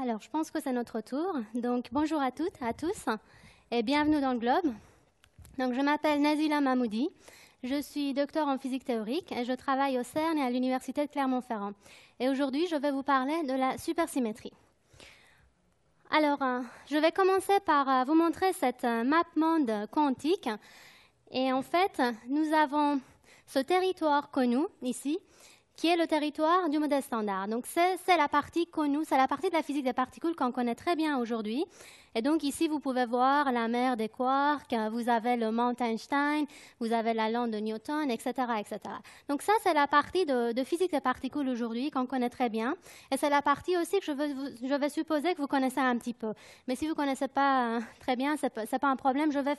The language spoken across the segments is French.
Alors, je pense que c'est notre tour. Donc, bonjour à toutes, à tous, et bienvenue dans le Globe. Donc, je m'appelle Nazila Mahmoudi. Je suis docteur en physique théorique et je travaille au CERN et à l'Université de Clermont-Ferrand. Et aujourd'hui, je vais vous parler de la supersymétrie. Alors, je vais commencer par vous montrer cette map monde quantique. Et en fait, nous avons ce territoire connu ici, qui est le territoire du modèle standard. Donc, c'est la partie connue, c'est la partie de la physique des particules qu'on connaît très bien aujourd'hui. Et donc, ici, vous pouvez voir la mer des quarks, vous avez le mont Einstein, vous avez la lande de Newton, etc., etc. Donc, ça, c'est la partie de physique des particules aujourd'hui qu'on connaît très bien. Et c'est la partie aussi que je vais supposer que vous connaissez un petit peu. Mais si vous ne connaissez pas très bien, ce n'est pas un problème. Je vais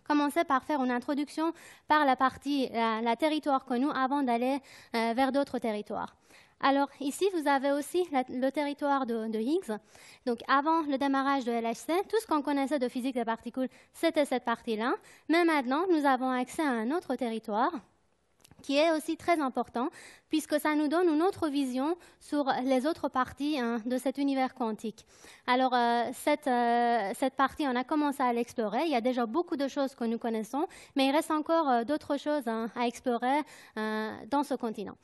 commencer par faire une introduction par la partie, la territoire connu, avant d'aller vers d'autres territoires. Alors, ici, vous avez aussi le territoire de Higgs. Donc, avant le démarrage de LHC, tout ce qu'on connaissait de physique des particules, c'était cette partie-là. Mais maintenant, nous avons accès à un autre territoire qui est aussi très important, puisque ça nous donne une autre vision sur les autres parties de cet univers quantique. Alors, cette partie, on a commencé à l'explorer. Il y a déjà beaucoup de choses que nous connaissons, mais il reste encore d'autres choses à explorer dans ce continent.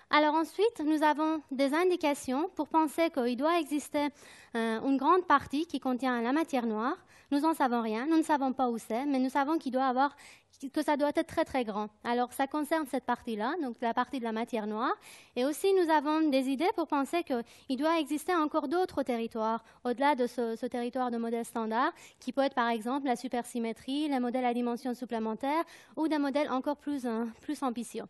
Alors ensuite, nous avons des indications pour penser qu'il doit exister une grande partie qui contient la matière noire. Nous n'en savons rien, nous ne savons pas où c'est, mais nous savons que ça doit être très très grand. Alors ça concerne cette partie-là, donc la partie de la matière noire. Et aussi nous avons des idées pour penser qu'il doit exister encore d'autres territoires, au-delà de ce territoire de modèle standard, qui peut être par exemple la supersymétrie, les modèles à dimension supplémentaire ou des modèles encore plus ambitieux.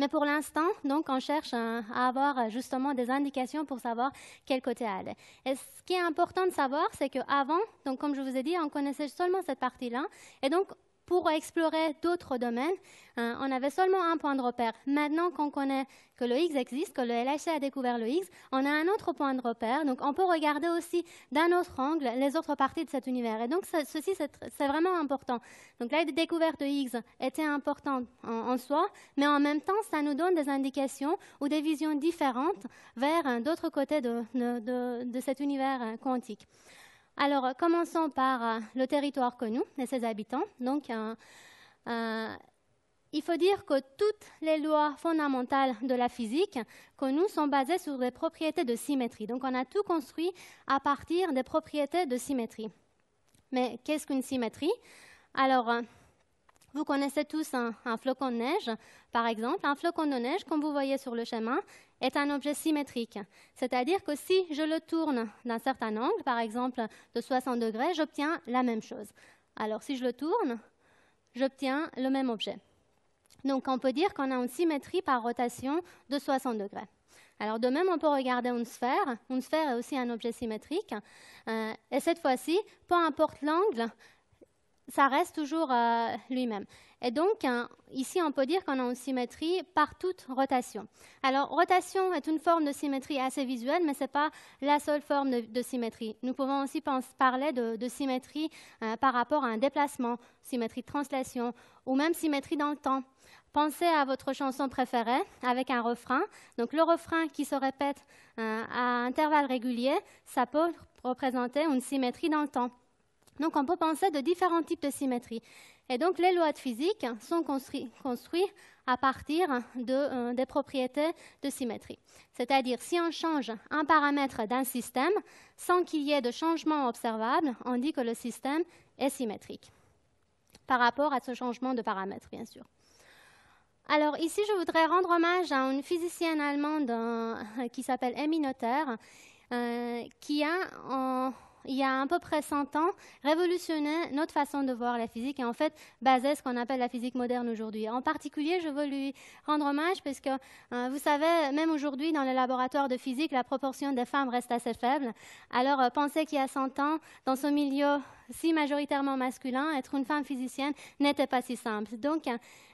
Mais pour l'instant, donc, on cherche à avoir justement des indications pour savoir quel côté aller. Et ce qui est important de savoir, c'est qu'avant, donc comme je vous ai dit, on connaissait seulement cette partie-là. Et donc, pour explorer d'autres domaines, on avait seulement un point de repère. Maintenant qu'on connaît que le Higgs existe, que le LHC a découvert le Higgs, on a un autre point de repère. Donc, on peut regarder aussi d'un autre angle les autres parties de cet univers. Et donc, ceci, c'est vraiment important. Donc, la découverte de Higgs était importante en soi, mais en même temps, ça nous donne des indications ou des visions différentes vers d'autres côtés de cet univers quantique. Alors, commençons par le territoire connu et ses habitants. Donc, il faut dire que toutes les lois fondamentales de la physique connues sont basées sur des propriétés de symétrie. Donc, on a tout construit à partir des propriétés de symétrie. Mais qu'est-ce qu'une symétrie? Alors, vous connaissez tous un flocon de neige, par exemple. Un flocon de neige, comme vous voyez sur le schéma, est un objet symétrique. C'est-à-dire que si je le tourne d'un certain angle, par exemple de 60 degrés, j'obtiens la même chose. Alors, si je le tourne, j'obtiens le même objet. Donc, on peut dire qu'on a une symétrie par rotation de 60 degrés. Alors, de même, on peut regarder une sphère. Une sphère est aussi un objet symétrique. Et cette fois-ci, peu importe l'angle, ça reste toujours lui-même. Et donc, ici, on peut dire qu'on a une symétrie par toute rotation. Alors, rotation est une forme de symétrie assez visuelle, mais ce n'est pas la seule forme de symétrie. Nous pouvons aussi parler de symétrie par rapport à un déplacement, symétrie de translation, ou même symétrie dans le temps. Pensez à votre chanson préférée avec un refrain. Donc, le refrain qui se répète à intervalles réguliers, ça peut représenter une symétrie dans le temps. Donc, on peut penser de différents types de symétrie. Et donc, les lois de physique sont construites à partir des propriétés de symétrie. C'est-à-dire, si on change un paramètre d'un système, sans qu'il y ait de changement observable, on dit que le système est symétrique. Par rapport à ce changement de paramètre, bien sûr. Alors, ici, je voudrais rendre hommage à une physicienne allemande qui s'appelle Emmy Noether, qui a, il y a à peu près 100 ans, révolutionné notre façon de voir la physique et en fait basé ce qu'on appelle la physique moderne aujourd'hui. En particulier, je veux lui rendre hommage parce que, vous savez, même aujourd'hui, dans les laboratoires de physique, la proportion des femmes reste assez faible. Alors, pensez qu'il y a 100 ans, dans ce milieu si majoritairement masculin, être une femme physicienne n'était pas si simple. Donc,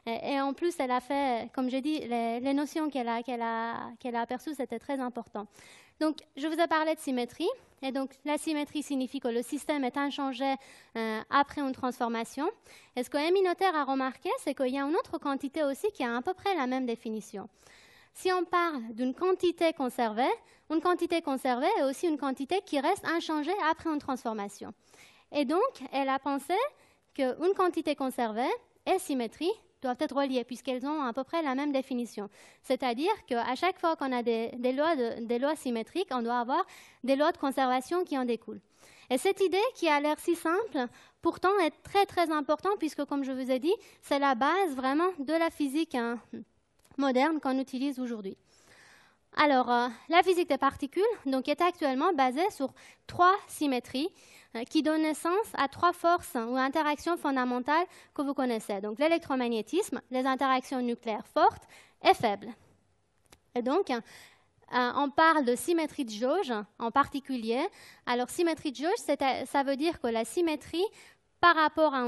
et en plus, elle a fait, comme j'ai dit, les notions qu'elle a aperçues, c'était très important. Donc, je vous ai parlé de symétrie. Et donc, la symétrie signifie que le système est inchangé après une transformation. Et ce que Emmy Noether a remarqué, c'est qu'il y a une autre quantité aussi qui a à peu près la même définition. Si on parle d'une quantité conservée est aussi une quantité qui reste inchangée après une transformation. Et donc, elle a pensé qu'une quantité conservée et symétrie doivent être reliées, puisqu'elles ont à peu près la même définition. C'est-à-dire qu'à chaque fois qu'on a des lois symétriques, on doit avoir des lois de conservation qui en découlent. Et cette idée, qui a l'air si simple, pourtant est très très importante, puisque, comme je vous ai dit, c'est la base vraiment de la physique moderne qu'on utilise aujourd'hui. Alors, la physique des particules donc, est actuellement basée sur 3 symétries qui donnent naissance à 3 forces ou interactions fondamentales que vous connaissez. Donc, l'électromagnétisme, les interactions nucléaires fortes et faibles. Et donc, on parle de symétrie de jauge en particulier. Alors, symétrie de jauge, ça veut dire que la symétrie par rapport à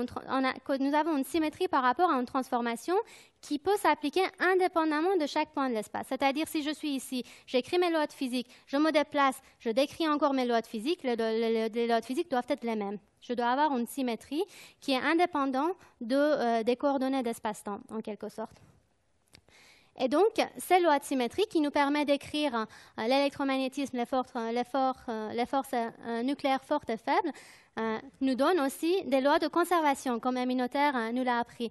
que nous avons une symétrie par rapport à une transformation qui peut s'appliquer indépendamment de chaque point de l'espace. C'est-à-dire, si je suis ici, j'écris mes lois de physique, je me déplace, je décris encore mes lois de physique, les lois de physique doivent être les mêmes. Je dois avoir une symétrie qui est indépendante des coordonnées d'espace-temps, en quelque sorte. Et donc, ces lois de symétrie qui nous permettent d'écrire l'électromagnétisme, les forces nucléaires fortes et faibles, nous donnent aussi des lois de conservation, comme Emmy Noether nous l'a appris.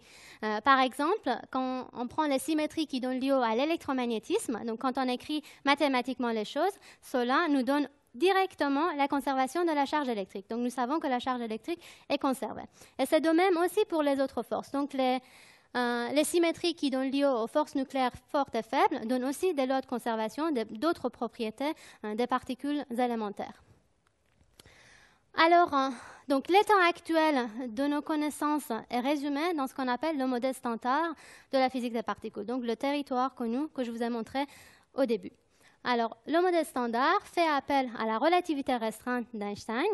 Par exemple, quand on prend les symétries qui donnent lieu à l'électromagnétisme, donc quand on écrit mathématiquement les choses, cela nous donne directement la conservation de la charge électrique. Donc, nous savons que la charge électrique est conservée. Et c'est de même aussi pour les autres forces. Donc, les symétries qui donnent lieu aux forces nucléaires fortes et faibles donnent aussi des lois de conservation d'autres propriétés des particules élémentaires. Alors, donc, l'état actuel de nos connaissances est résumé dans ce qu'on appelle le modèle standard de la physique des particules, donc le territoire connu que je vous ai montré au début. Alors, le modèle standard fait appel à la relativité restreinte d'Einstein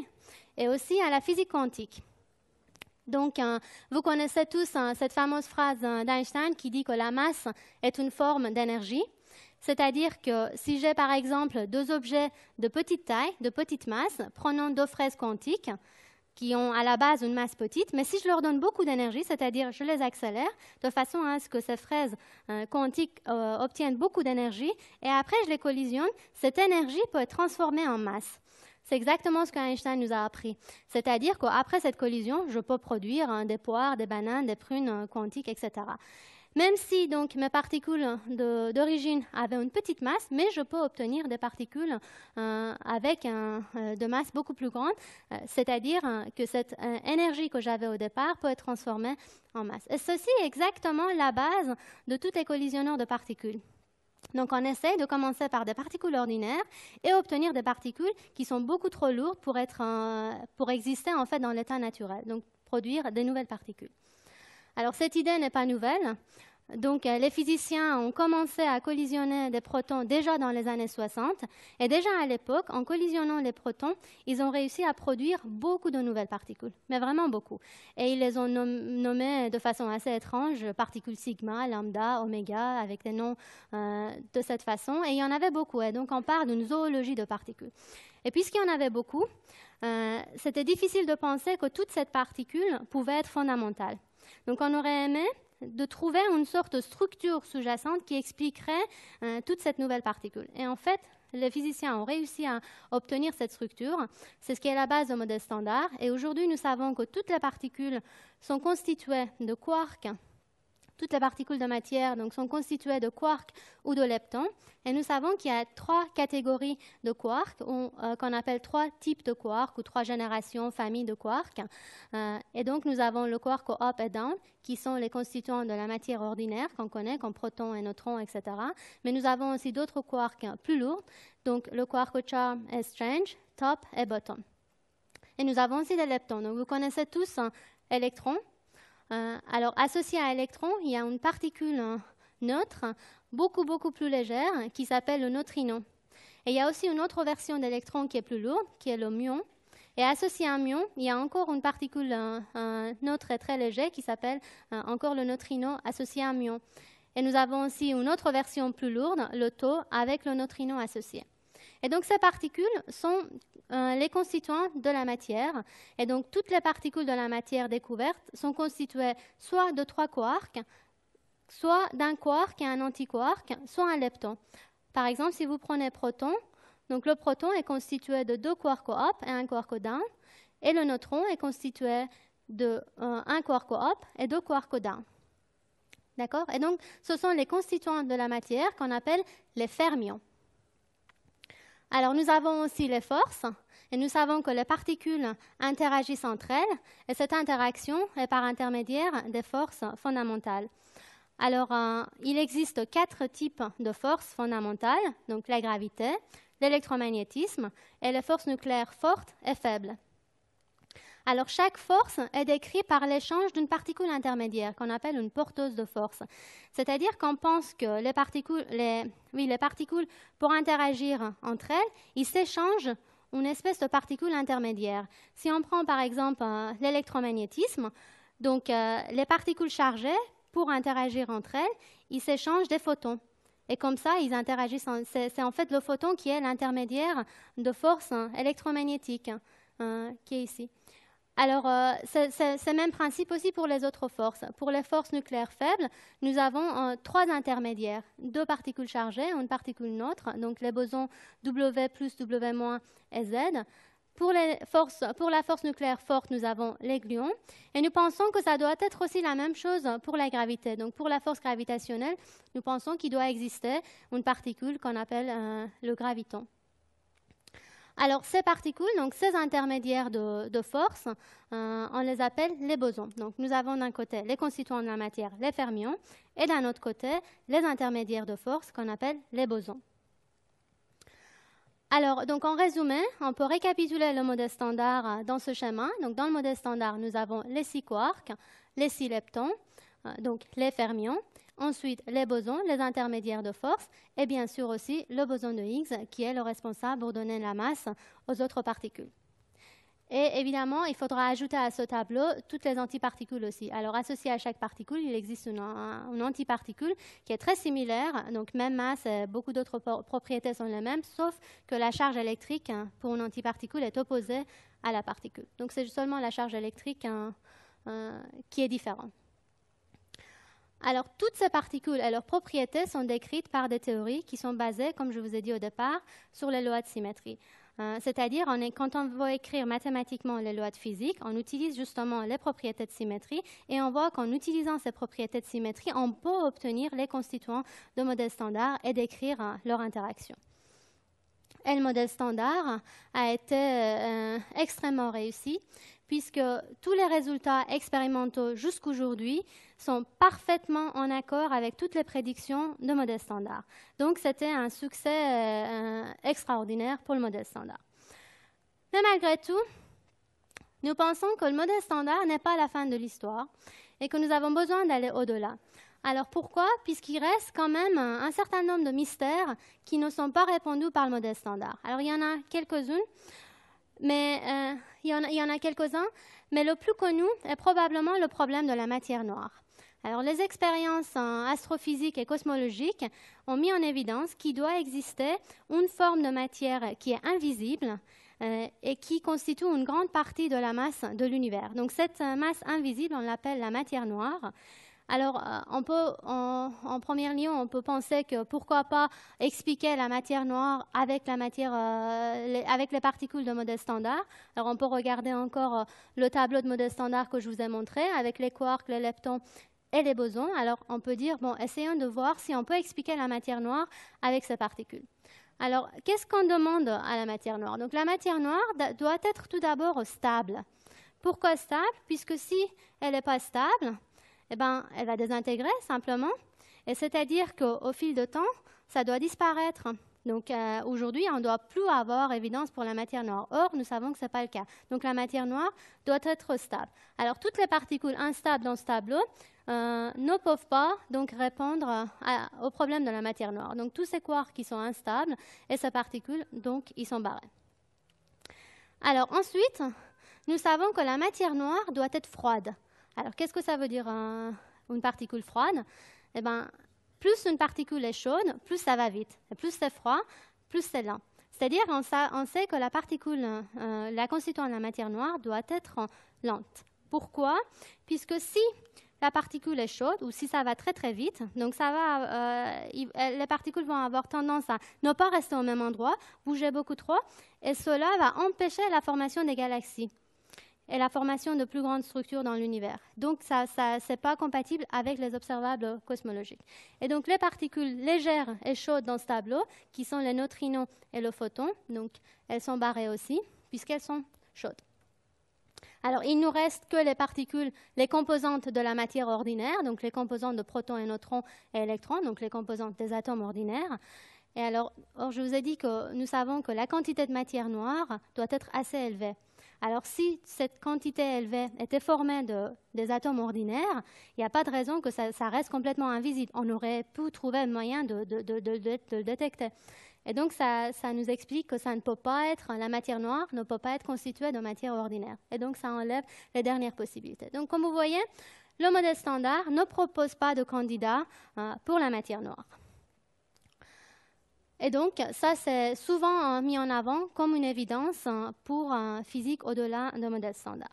et aussi à la physique quantique. Donc, vous connaissez tous cette fameuse phrase d'Einstein qui dit que la masse est une forme d'énergie. C'est-à-dire que si j'ai par exemple 2 objets de petite taille, de petite masse, prenons 2 fraises quantiques qui ont à la base une masse petite, mais si je leur donne beaucoup d'énergie, c'est-à-dire je les accélère de façon à ce que ces fraises quantiques obtiennent beaucoup d'énergie, et après je les collisionne, cette énergie peut être transformée en masse. C'est exactement ce qu'Einstein nous a appris. C'est-à-dire qu'après cette collision, je peux produire des poires, des bananes, des prunes quantiques, etc. Même si donc, mes particules d'origine avaient une petite masse, mais je peux obtenir des particules avec de masse beaucoup plus grande, c'est-à-dire que cette énergie que j'avais au départ peut être transformée en masse. Et ceci est exactement la base de tous les collisionneurs de particules. Donc, on essaie de commencer par des particules ordinaires et obtenir des particules qui sont beaucoup trop lourdes pour exister en fait dans l'état naturel, donc produire des nouvelles particules. Alors, cette idée n'est pas nouvelle. Donc, les physiciens ont commencé à collisionner des protons déjà dans les années 60. Et déjà à l'époque, en collisionnant les protons, ils ont réussi à produire beaucoup de nouvelles particules, mais vraiment beaucoup. Et ils les ont nommées de façon assez étrange, particules sigma, lambda, oméga, avec des noms de cette façon. Et il y en avait beaucoup. Et donc, on parle d'une zoologie de particules. Et puisqu'il y en avait beaucoup, c'était difficile de penser que toute cette particule pouvait être fondamentale. Donc, on aurait aimé de trouver une sorte de structure sous-jacente qui expliquerait toute cette nouvelle particule. Et en fait, les physiciens ont réussi à obtenir cette structure. C'est ce qui est la base du modèle standard. Et aujourd'hui, nous savons que toutes les particules sont constituées de quarks. Toutes les particules de matière donc, sont constituées de quarks ou de leptons. Et nous savons qu'il y a 3 catégories de quarks, qu'on appelle 3 types de quarks ou 3 générations, familles de quarks. Et donc, nous avons le quark up et down, qui sont les constituants de la matière ordinaire qu'on connaît, comme protons et neutrons, etc. Mais nous avons aussi d'autres quarks plus lourds, donc le quark charm et strange, top et bottom. Et nous avons aussi des leptons. Donc, vous connaissez tous électrons. Alors, associé à électron, il y a une particule neutre, beaucoup plus légère, qui s'appelle le neutrino. Et il y a aussi une autre version d'électron qui est plus lourde, qui est le muon. Et associé à un muon, il y a encore une particule neutre et très légère qui s'appelle encore le neutrino associé à un muon. Et nous avons aussi une autre version plus lourde, le tau, avec le neutrino associé. Et donc, ces particules sont les constituants de la matière. Et donc, toutes les particules de la matière découverte sont constituées soit de 3 quarks, soit d'un quark et un antiquark, soit un lepton. Par exemple, si vous prenez proton, donc le proton est constitué de 2 quarks up et un quark down, et le neutron est constitué de un quark up et 2 quarks down. D'accord? Et donc, ce sont les constituants de la matière qu'on appelle les fermions. Alors, nous avons aussi les forces, et nous savons que les particules interagissent entre elles, et cette interaction est par intermédiaire des forces fondamentales. Alors, il existe 4 types de forces fondamentales, donc la gravité, l'électromagnétisme et les forces nucléaires fortes et faibles. Alors, chaque force est décrite par l'échange d'une particule intermédiaire qu'on appelle une porteuse de force. C'est-à-dire qu'on pense que les particules, pour interagir entre elles, ils s'échangent une espèce de particule intermédiaire. Si on prend par exemple l'électromagnétisme, donc les particules chargées, pour interagir entre elles, ils s'échangent des photons. Et comme ça, ils interagissent. C'est en fait le photon qui est l'intermédiaire de force électromagnétique qui est ici. Alors, c'est le même principe aussi pour les autres forces. Pour les forces nucléaires faibles, nous avons 3 intermédiaires, 2 particules chargées, une particule neutre, donc les bosons W plus W- et Z. Pour la force nucléaire forte, nous avons les gluons. Et nous pensons que ça doit être aussi la même chose pour la gravité. Donc, pour la force gravitationnelle, nous pensons qu'il doit exister une particule qu'on appelle le graviton. Alors, ces particules, donc ces intermédiaires de force, on les appelle les bosons. Donc, nous avons d'un côté les constituants de la matière, les fermions, et d'un autre côté, les intermédiaires de force qu'on appelle les bosons. Alors, donc en résumé, on peut récapituler le modèle standard dans ce schéma. Donc, dans le modèle standard, nous avons les 6 quarks, les 6 leptons, donc les fermions. Ensuite, les bosons, les intermédiaires de force, et bien sûr aussi le boson de Higgs, qui est le responsable pour donner la masse aux autres particules. Et évidemment, il faudra ajouter à ce tableau toutes les antiparticules aussi. Alors, associé à chaque particule, il existe une antiparticule qui est très similaire, donc même masse, et beaucoup d'autres propriétés sont les mêmes, sauf que la charge électrique pour une antiparticule est opposée à la particule. Donc, c'est seulement la charge électrique qui est différente. Alors, toutes ces particules et leurs propriétés sont décrites par des théories qui sont basées, comme je vous ai dit au départ, sur les lois de symétrie. C'est-à-dire, quand on veut écrire mathématiquement les lois de physique, on utilise justement les propriétés de symétrie et on voit qu'en utilisant ces propriétés de symétrie, on peut obtenir les constituants de modèles standards et décrire leur interaction. Et le modèle standard a été extrêmement réussi, puisque tous les résultats expérimentaux jusqu'aujourd'hui sont parfaitement en accord avec toutes les prédictions de modèle standard. Donc, c'était un succès extraordinaire pour le modèle standard. Mais malgré tout, nous pensons que le modèle standard n'est pas la fin de l'histoire et que nous avons besoin d'aller au-delà. Alors pourquoi? Puisqu'il reste quand même un certain nombre de mystères qui ne sont pas répondus par le modèle standard. Alors, il y en a quelques-unes. Mais il y en a quelques-uns, mais le plus connu est probablement le problème de la matière noire. Alors, les expériences astrophysiques et cosmologiques ont mis en évidence qu'il doit exister une forme de matière qui est invisible et qui constitue une grande partie de la masse de l'univers. Donc, cette masse invisible, on l'appelle la matière noire. Alors, en premier lieu, on peut penser que pourquoi pas expliquer la matière noire avec les particules de modèle standard. Alors, on peut regarder encore le tableau de modèle standard que je vous ai montré avec les quarks, les leptons et les bosons. Alors, on peut dire, bon, essayons de voir si on peut expliquer la matière noire avec ces particules. Alors, qu'est-ce qu'on demande à la matière noire? Donc, la matière noire doit être tout d'abord stable. Pourquoi stable? Puisque si elle n'est pas stable, eh ben, elle va désintégrer simplement. Et c'est-à-dire qu'au fil de temps, ça doit disparaître. Donc aujourd'hui, on ne doit plus avoir évidence pour la matière noire. Or, nous savons que ce n'est pas le cas. Donc la matière noire doit être stable. Alors toutes les particules instables dans ce tableau ne peuvent pas donc répondre au problème de la matière noire. Donc tous ces quarks qui sont instables et ces particules, donc, ils sont barrés. Alors ensuite, nous savons que la matière noire doit être froide. Alors, qu'est-ce que ça veut dire une particule froide? Eh bien, plus une particule est chaude, plus ça va vite. Et plus c'est froid, plus c'est lent. C'est-à-dire on sait que la particule, la constituante de la matière noire doit être lente. Pourquoi? Puisque si la particule est chaude ou si ça va très très vite, donc les particules vont avoir tendance à ne pas rester au même endroit, bouger beaucoup trop, et cela va empêcher la formation des galaxies et la formation de plus grandes structures dans l'univers. Donc, ça c'est pas compatible avec les observables cosmologiques. Et donc, les particules légères et chaudes dans ce tableau, qui sont les neutrinos et le photon, donc elles sont barrées aussi, puisqu'elles sont chaudes. Alors, il nous reste que les particules, les composantes de la matière ordinaire, donc les composantes de protons et neutrons et électrons, donc les composantes des atomes ordinaires. Et alors, je vous ai dit que nous savons que la quantité de matière noire doit être assez élevée. Alors, si cette quantité élevée était formée des atomes ordinaires, il n'y a pas de raison que ça reste complètement invisible. On aurait pu trouver un moyen de le détecter. Et donc, ça nous explique que ça ne peut pas être, la matière noire ne peut pas être constituée de matière ordinaire. Et donc, ça enlève les dernières possibilités. Donc, comme vous voyez, le modèle standard ne propose pas de candidat pour la matière noire. Et donc, ça, c'est souvent mis en avant comme une évidence pour physique au-delà d'un modèle standard.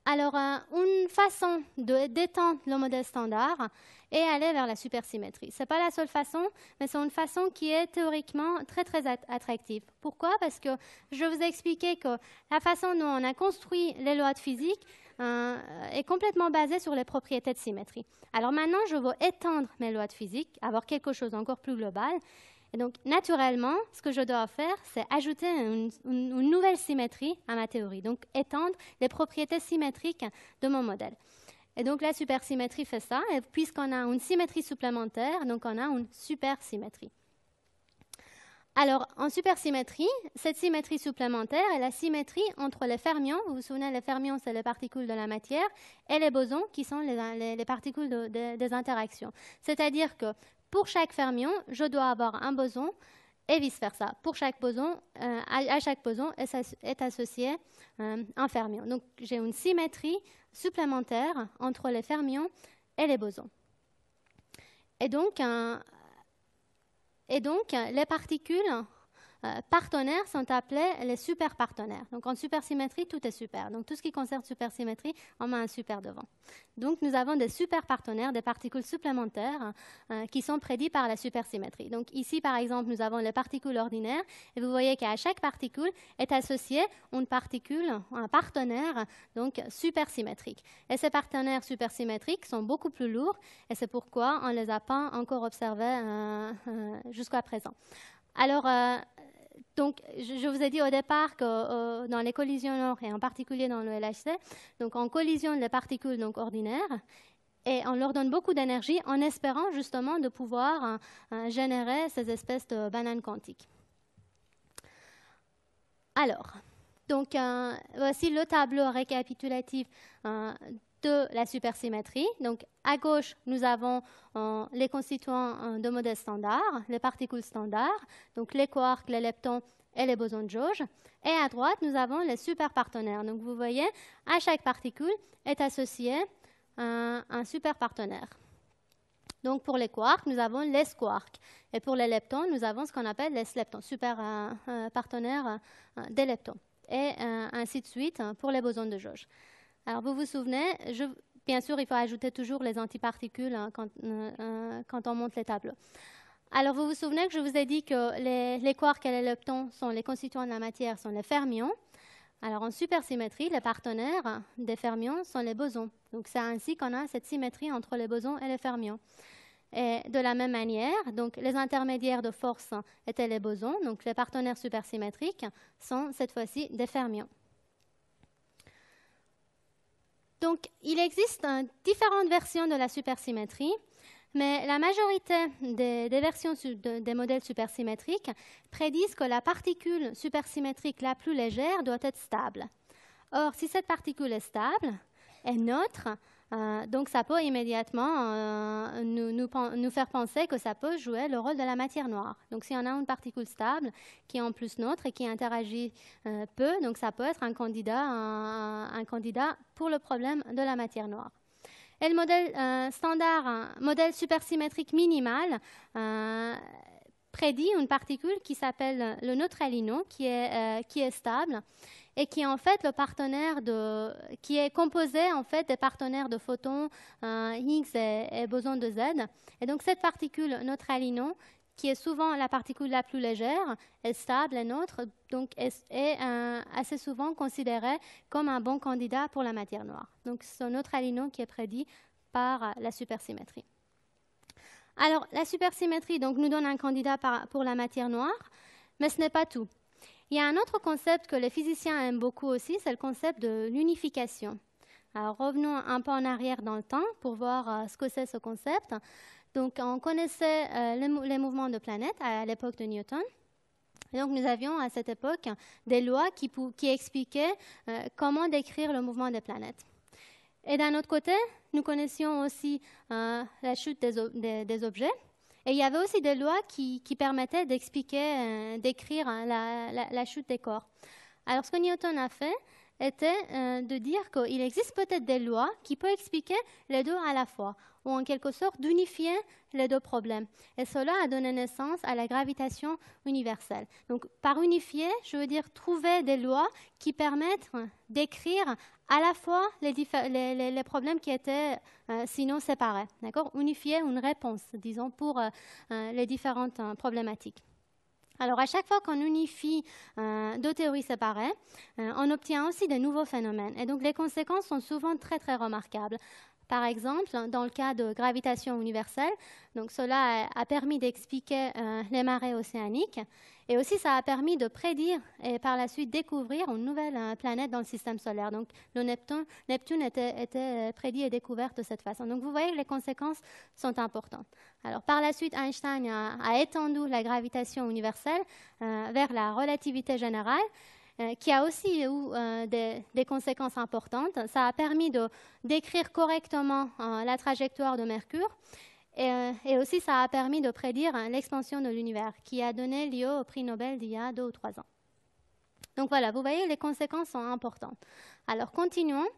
Alors, une façon d'étendre le modèle standard est aller vers la supersymétrie. Ce n'est pas la seule façon, mais c'est une façon qui est théoriquement très, très attractive. Pourquoi? Parce que je vous ai expliqué que la façon dont on a construit les lois de physique est complètement basée sur les propriétés de symétrie. Alors maintenant, je veux étendre mes lois de physique, avoir quelque chose d'encore plus global. Et donc, naturellement, ce que je dois faire, c'est ajouter une nouvelle symétrie à ma théorie. Donc, étendre les propriétés symétriques de mon modèle. Et donc, la supersymétrie fait ça. Et puisqu'on a une symétrie supplémentaire, donc on a une supersymétrie. Alors, en supersymétrie, cette symétrie supplémentaire est la symétrie entre les fermions. Vous vous souvenez, les fermions, c'est les particules de la matière, et les bosons, qui sont les particules des interactions. C'est-à-dire que pour chaque fermion, je dois avoir un boson et vice-versa. Pour chaque boson, à chaque boson est associé un fermion. Donc, j'ai une symétrie supplémentaire entre les fermions et les bosons. Et donc les particules partenaires sont appelés les superpartenaires. Donc, en supersymétrie, tout est super. Donc, tout ce qui concerne supersymétrie, on met un super devant. Donc, nous avons des superpartenaires, des particules supplémentaires qui sont prédits par la supersymétrie. Donc, ici, par exemple, nous avons les particules ordinaires. Et vous voyez qu'à chaque particule est associée une particule, un partenaire, donc supersymétrique. Et ces partenaires supersymétriques sont beaucoup plus lourds. Et c'est pourquoi on ne les a pas encore observés jusqu'à présent. Alors, donc, je vous ai dit au départ que dans les collisions lourdes, et en particulier dans le LHC, donc on collisionne les particules donc, ordinaires et on leur donne beaucoup d'énergie en espérant justement de pouvoir générer ces espèces de bananes quantiques. Alors, donc, voici le tableau récapitulatif de la supersymétrie. Donc, à gauche, nous avons les constituants de modèles standards, les particules standards, donc les quarks, les leptons et les bosons de jauge. Et à droite, nous avons les superpartenaires. Donc, vous voyez, à chaque particule est associé un superpartenaire. Donc, pour les quarks, nous avons les quarks. Et pour les leptons, nous avons ce qu'on appelle les leptons, superpartenaires des leptons. Et ainsi de suite pour les bosons de jauge. Alors, vous vous souvenez, bien sûr, il faut ajouter toujours les antiparticules quand on monte les tableaux. Alors, vous vous souvenez que je vous ai dit que les quarks et les leptons sont les constituants de la matière, sont les fermions. Alors, en supersymétrie, les partenaires des fermions sont les bosons. Donc, c'est ainsi qu'on a cette symétrie entre les bosons et les fermions. Et de la même manière, donc, les intermédiaires de force étaient les bosons. Donc, les partenaires supersymétriques sont cette fois-ci des fermions. Donc, il existe différentes versions de la supersymétrie, mais la majorité des versions des modèles supersymétriques prédisent que la particule supersymétrique la plus légère doit être stable. Or, si cette particule est stable, est neutre, donc ça peut immédiatement nous faire penser que ça peut jouer le rôle de la matière noire. Donc, si on a une particule stable qui est en plus neutre et qui interagit peu, donc ça peut être un candidat pour le problème de la matière noire. Et le modèle standard, modèle supersymétrique minimal, prédit une particule qui s'appelle le neutralino, qui est stable et qui est en fait qui est composé en fait des partenaires de photons Higgs et boson de Z. Et donc cette particule neutralino, qui est souvent la particule la plus légère, est stable, est neutre, donc est assez souvent considérée comme un bon candidat pour la matière noire. Donc c'est ce neutralino qui est prédit par la supersymétrie. Alors la supersymétrie donc, nous donne un candidat pour la matière noire, mais ce n'est pas tout. Il y a un autre concept que les physiciens aiment beaucoup aussi, c'est le concept de l'unification. Alors revenons un peu en arrière dans le temps pour voir ce que c'est ce concept. Donc on connaissait les mouvements de planètes à l'époque de Newton. Et donc nous avions à cette époque des lois qui expliquaient comment décrire le mouvement des planètes. Et d'un autre côté, nous connaissions aussi la chute des objets. Et il y avait aussi des lois qui permettaient d'écrire la chute des corps. Alors, ce que Newton a fait était de dire qu'il existe peut-être des lois qui peuvent expliquer les deux à la fois, ou en quelque sorte d'unifier les deux problèmes. Et cela a donné naissance à la gravitation universelle. Donc, par unifier, je veux dire trouver des lois qui permettent d'écrire à la fois les problèmes qui étaient sinon séparés. D'accord ? Unifier une réponse, disons, pour les différentes problématiques. Alors, à chaque fois qu'on unifie deux théories séparées, on obtient aussi de nouveaux phénomènes. Et donc, les conséquences sont souvent très, très remarquables. Par exemple, dans le cas de gravitation universelle, donc cela a permis d'expliquer les marées océaniques et aussi ça a permis de prédire et par la suite découvrir une nouvelle planète dans le système solaire. Donc le Neptune était prédit et découvert de cette façon. Donc vous voyez que les conséquences sont importantes. Alors par la suite, Einstein a étendu la gravitation universelle vers la relativité générale, qui a aussi eu des conséquences importantes. Ça a permis de décrire correctement la trajectoire de Mercure et aussi ça a permis de prédire l'expansion de l'univers qui a donné lieu au prix Nobel d'il y a 2 ou 3 ans. Donc voilà, vous voyez, les conséquences sont importantes. Alors continuons.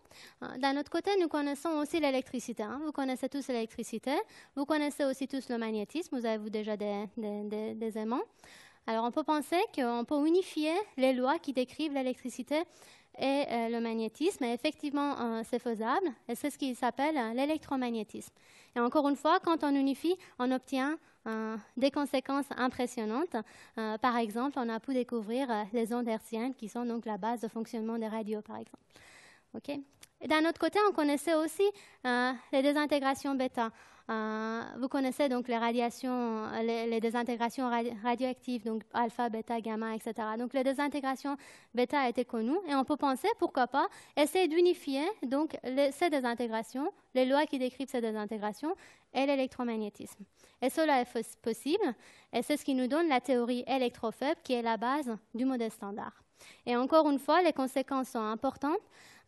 D'un autre côté, nous connaissons aussi l'électricité. Hein. Vous connaissez tous l'électricité. Vous connaissez aussi tous le magnétisme. Vous avez déjà des aimants. Alors, on peut penser qu'on peut unifier les lois qui décrivent l'électricité et le magnétisme. Et effectivement, c'est faisable. Et c'est ce qui s'appelle l'électromagnétisme. Et encore une fois, quand on unifie, on obtient des conséquences impressionnantes. Par exemple, on a pu découvrir les ondes hertziennes, qui sont donc la base de fonctionnement des radios, par exemple. Okay. Et d'un autre côté, on connaissait aussi les désintégrations bêta. Vous connaissez donc les radiations, les désintégrations radioactives, donc alpha, bêta, gamma, etc. Donc les désintégrations bêta étaient connues et on peut penser, pourquoi pas, essayer d'unifier donc ces désintégrations, les lois qui décrivent ces désintégrations et l'électromagnétisme. Et cela est possible et c'est ce qui nous donne la théorie électrofaible qui est la base du modèle standard. Et encore une fois, les conséquences sont importantes.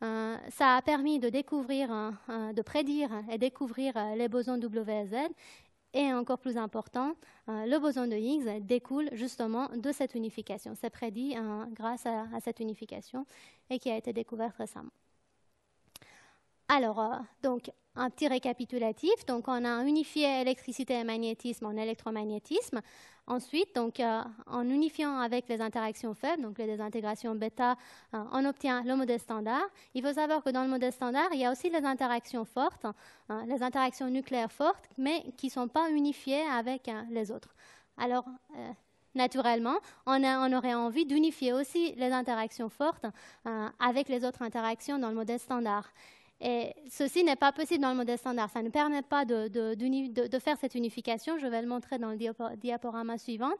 Ça a permis de découvrir, de prédire et découvrir les bosons W et Z. Et encore plus important, le boson de Higgs découle justement de cette unification. C'est prédit grâce à cette unification et qui a été découverte récemment. Alors, donc, un petit récapitulatif. Donc, on a unifié électricité et magnétisme en électromagnétisme. Ensuite, donc, en unifiant avec les interactions faibles, donc les désintégrations bêta, on obtient le modèle standard. Il faut savoir que dans le modèle standard, il y a aussi les interactions fortes, les interactions nucléaires fortes, mais qui ne sont pas unifiées avec les autres. Alors, naturellement, on aurait envie d'unifier aussi les interactions fortes avec les autres interactions dans le modèle standard. Et ceci n'est pas possible dans le modèle standard. Ça ne permet pas de faire cette unification. Je vais le montrer dans le diaporama suivant.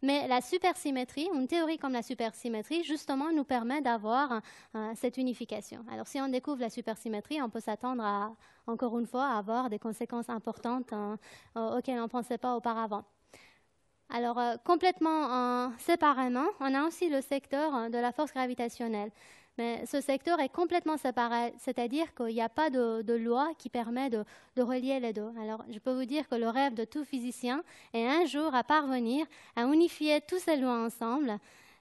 Mais la supersymétrie, une théorie comme la supersymétrie, justement, nous permet d'avoir cette unification. Alors, si on découvre la supersymétrie, on peut s'attendre à, encore une fois, à avoir des conséquences importantes auxquelles on ne pensait pas auparavant. Alors, complètement séparément, on a aussi le secteur de la force gravitationnelle. Mais ce secteur est complètement séparé, c'est-à-dire qu'il n'y a pas de loi qui permet de relier les deux. Alors, je peux vous dire que le rêve de tout physicien est un jour à parvenir à unifier tous ces lois ensemble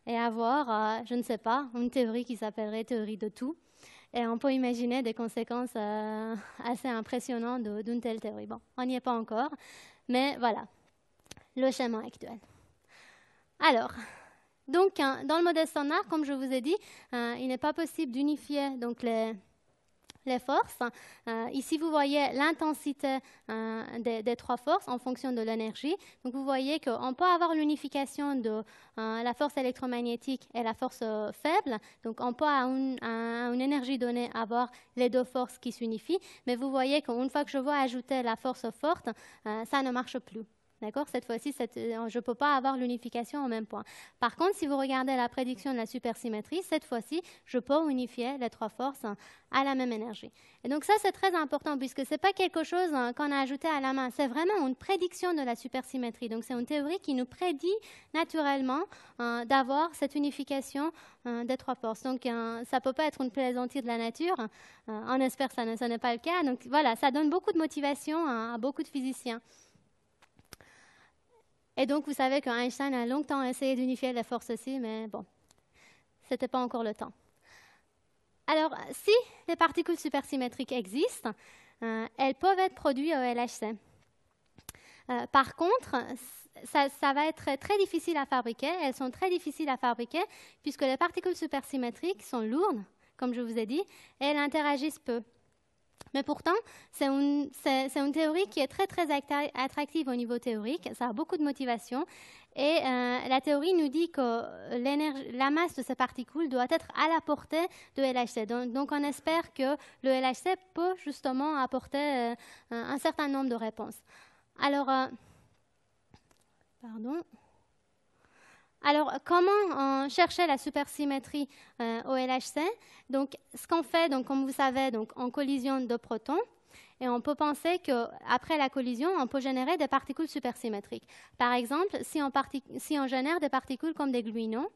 et avoir, je ne sais pas, une théorie qui s'appellerait théorie de tout. Et on peut imaginer des conséquences assez impressionnantes d'une telle théorie. Bon, on n'y est pas encore, mais voilà, le schéma actuel. Alors, donc, dans le modèle standard, comme je vous ai dit, il n'est pas possible d'unifier donc les forces. Ici, vous voyez l'intensité des trois forces en fonction de l'énergie. Donc, vous voyez qu'on peut avoir l'unification de la force électromagnétique et la force faible. Donc, on peut, à une énergie donnée, avoir les deux forces qui s'unifient. Mais vous voyez qu'une fois que je veux ajouter la force forte, ça ne marche plus. D'accord? Cette fois-ci, je ne peux pas avoir l'unification au même point. Par contre, si vous regardez la prédiction de la supersymétrie, cette fois-ci, je peux unifier les trois forces à la même énergie. Et donc ça, c'est très important puisque ce n'est pas quelque chose qu'on a ajouté à la main. C'est vraiment une prédiction de la supersymétrie. Donc c'est une théorie qui nous prédit naturellement d'avoir cette unification des trois forces. Donc ça ne peut pas être une plaisanterie de la nature. On espère que ça n'est pas le cas. Donc voilà, ça donne beaucoup de motivation à beaucoup de physiciens. Et donc, vous savez qu'Einstein a longtemps essayé d'unifier les forces aussi, mais bon, ce n'était pas encore le temps. Alors, si les particules supersymétriques existent, elles peuvent être produites au LHC. Par contre, ça va être très difficile à fabriquer. Elles sont très difficiles à fabriquer puisque les particules supersymétriques sont lourdes, comme je vous ai dit, et elles interagissent peu. Mais pourtant, c'est une théorie qui est très, très attractive au niveau théorique. Ça a beaucoup de motivation. Et la théorie nous dit que la masse de ces particules doit être à la portée de LHC. Donc on espère que le LHC peut justement apporter un certain nombre de réponses. Alors, Alors, comment chercher la supersymétrie au LHC? Donc, ce qu'on fait, donc, comme vous savez, donc, en collision de protons, et on peut penser qu'après la collision, on peut générer des particules supersymétriques. Par exemple, si on génère des particules comme des gluinons,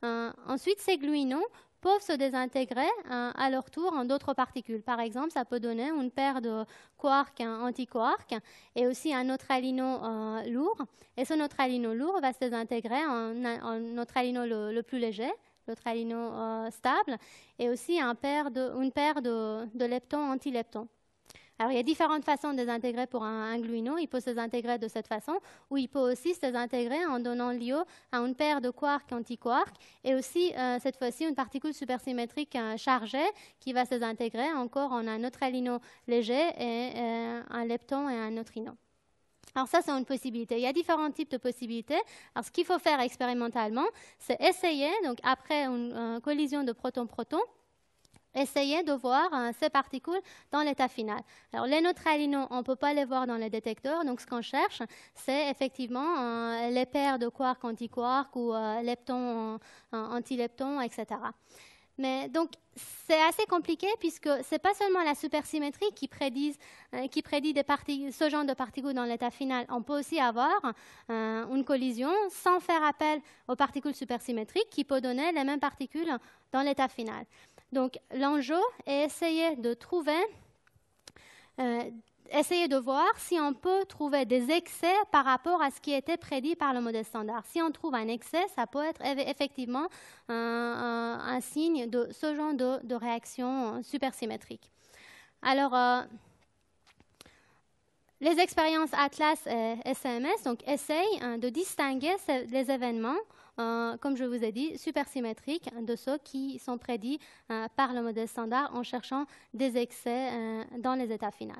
ensuite, ces gluinons peuvent se désintégrer à leur tour en d'autres particules. Par exemple, ça peut donner une paire de quarks antiquarks et aussi un neutralino lourd. Et ce neutralino lourd va se désintégrer en neutralino le plus léger, neutralino stable, et aussi une paire de leptons antileptons. Alors, il y a différentes façons de désintégrer pour un gluino. Il peut se désintégrer de cette façon, ou il peut aussi se désintégrer en donnant lieu à une paire de quarks antiquarks, et aussi, cette fois-ci, une particule supersymétrique chargée qui va se désintégrer encore en un neutralino léger et un lepton et un neutrino. Alors ça, c'est une possibilité. Il y a différents types de possibilités. Alors, ce qu'il faut faire expérimentalement, c'est essayer, donc après une collision de proton-proton, essayer de voir ces particules dans l'état final. Alors, les neutralinos, on ne peut pas les voir dans les détecteurs, donc ce qu'on cherche, c'est effectivement les paires de quarks antiquarks ou leptons antileptons, etc. Mais donc, c'est assez compliqué puisque ce n'est pas seulement la supersymétrie qui prédit ce genre de particules dans l'état final. On peut aussi avoir une collision sans faire appel aux particules supersymétriques qui peut donner les mêmes particules dans l'état final. Donc, l'enjeu est essayer de voir si on peut trouver des excès par rapport à ce qui était prédit par le modèle standard. Si on trouve un excès, ça peut être effectivement un signe de ce genre de réaction supersymétrique. Alors, les expériences Atlas et SMS donc, essayent de distinguer les événements, comme je vous ai dit, supersymétriques de ceux qui sont prédits par le modèle standard en cherchant des excès dans les états finaux.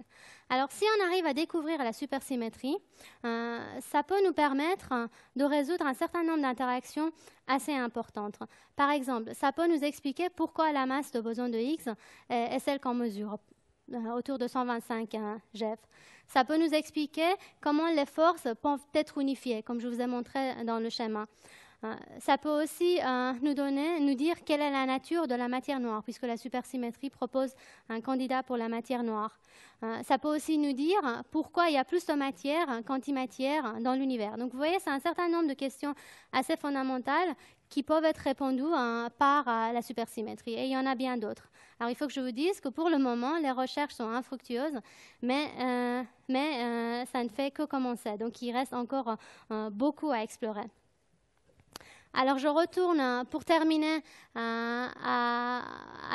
Alors, si on arrive à découvrir la supersymétrie, ça peut nous permettre de résoudre un certain nombre d'interactions assez importantes. Par exemple, ça peut nous expliquer pourquoi la masse de boson de Higgs est celle qu'on mesure, autour de 125 GeV. Ça peut nous expliquer comment les forces peuvent être unifiées, comme je vous ai montré dans le schéma. Ça peut aussi nous dire quelle est la nature de la matière noire, puisque la supersymétrie propose un candidat pour la matière noire. Ça peut aussi nous dire pourquoi il y a plus de matière qu'antimatière dans l'univers. Donc vous voyez, c'est un certain nombre de questions assez fondamentales qui peuvent être répondues par la supersymétrie. Et il y en a bien d'autres. Alors il faut que je vous dise que pour le moment, les recherches sont infructueuses, mais ça ne fait que commencer. Donc il reste encore beaucoup à explorer. Alors, je retourne, pour terminer, à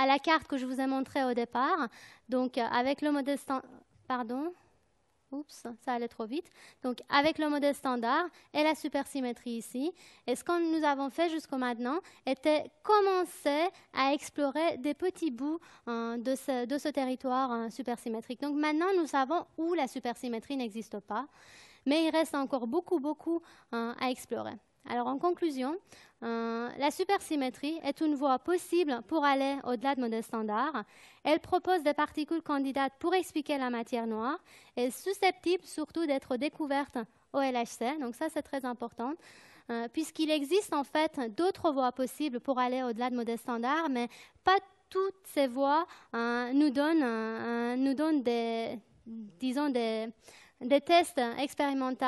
la carte que je vous ai montrée au départ. Donc, avec le modèle standard... Pardon ? Oups, ça allait trop vite. Donc, avec le modèle standard et la supersymétrie ici. Et ce que nous avons fait jusqu'au maintenant était commencer à explorer des petits bouts de ce territoire supersymétrique. Donc, maintenant, nous savons où la supersymétrie n'existe pas. Mais il reste encore beaucoup à explorer. Alors, en conclusion, la supersymétrie est une voie possible pour aller au-delà de modèles standards. Elle propose des particules candidates pour expliquer la matière noire et susceptible surtout d'être découverte au LHC. Donc ça, c'est très important, puisqu'il existe en fait d'autres voies possibles pour aller au-delà de modèles standards, mais pas toutes ces voies nous donnent des tests expérimentaux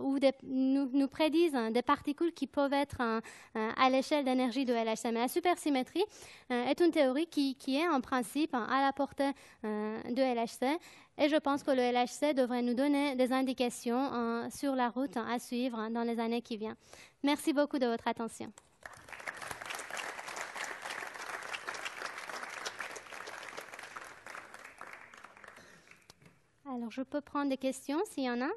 où nous prédisent des particules qui peuvent être à l'échelle d'énergie de LHC. Mais la supersymétrie est une théorie qui est en principe à la portée de LHC. Et je pense que le LHC devrait nous donner des indications sur la route à suivre dans les années qui viennent. Merci beaucoup de votre attention. Alors, je peux prendre des questions s'il y en a.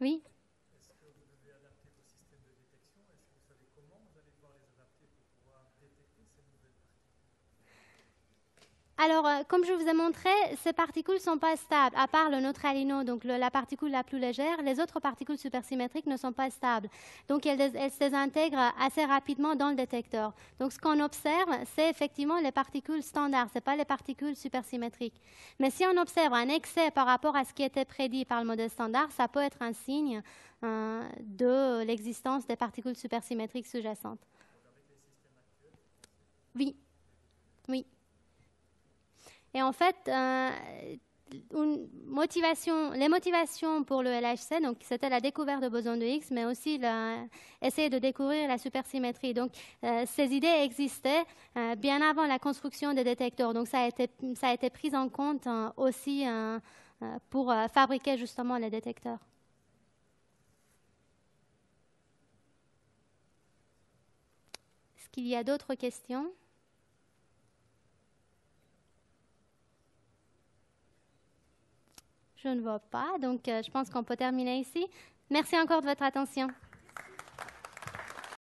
Oui. Est-ce que vous devez adapter vos systèmes de détection? Est-ce que vous savez comment vous allez pouvoir les adapter pour pouvoir détecter ces nouvelles particules? Alors, comme je vous ai montré, ces particules ne sont pas stables. À part le neutralino, donc la particule la plus légère, les autres particules supersymétriques ne sont pas stables. Donc, elles se désintègrent assez rapidement dans le détecteur. Donc, ce qu'on observe, c'est effectivement les particules standards, ce n'est pas les particules supersymétriques. Mais si on observe un excès par rapport à ce qui était prédit par le modèle standard, ça peut être un signe de l'existence des particules supersymétriques sous-jacentes. Avec les systèmes actuels? Oui. Oui. Et en fait, les motivations pour le LHC, donc c'était la découverte de boson de Higgs, mais aussi essayer de découvrir la supersymétrie. Donc, ces idées existaient bien avant la construction des détecteurs. Donc, ça a été pris en compte aussi pour fabriquer justement les détecteurs. Est-ce qu'il y a d'autres questions ? Je ne vois pas, donc je pense qu'on peut terminer ici. Merci encore de votre attention.